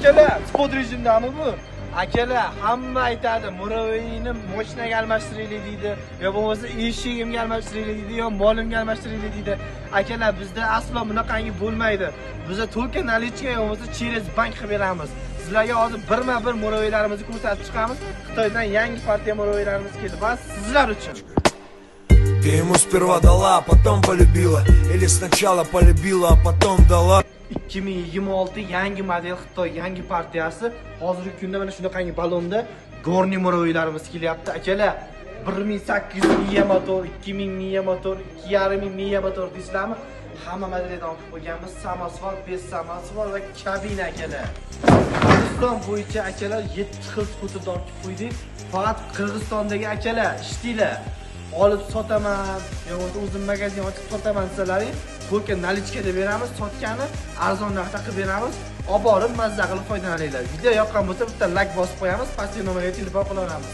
akalar, sport rejimdami bu? Akalar, hamma aytadi, Muroveyni mashinaga almashtiraylik deydi, yo bo'lmasa eshigimga almashtiraylik deydi, yo molimga almashtiraylik deydi. Akalar, bizda aslo bunaqangi bo'lmaydi. Bizda to'lka nalichka yo bo'lmasa через bank qilib beramiz. Sizlarga hozir birma-bir Muroveylarimizni ko'rsatib chiqamiz. Xitoydan yangi partiya Muroveylarimiz keldi. Va sizlar uchun. Ты ему сперва дала, а потом полюбила. Или сначала полюбила, а потом дала. 2026 yangi model Xitoy yangi partiyasi hozirgi kunda mana shunaqangi balonda Gorni Muroveylarimiz kelyapti. Akalar, 1800 miya motor, 2000 miya motor, 2500 miya motor deysizlarmi? Hamma modeldan olib qo'yganmiz. Samosval, besamosval va kabina akalar. Qirg'iziston bo'yicha akalar 7 xil skuterni olib qo'ydik. Faqat Qirg'izistondagi akalar ishtinglar. Olib sotaman, yoki o'zim magazin ochib sotaman desalaring, to'lka nalichkada beramiz, sotgani arzon narxda qilib beramiz. Olib borib mazza qilib foydalaninglar. Video yoqqan bo'lsa bitta like bosib qo'yamiz, pastga nomerga telefon qilaveramiz.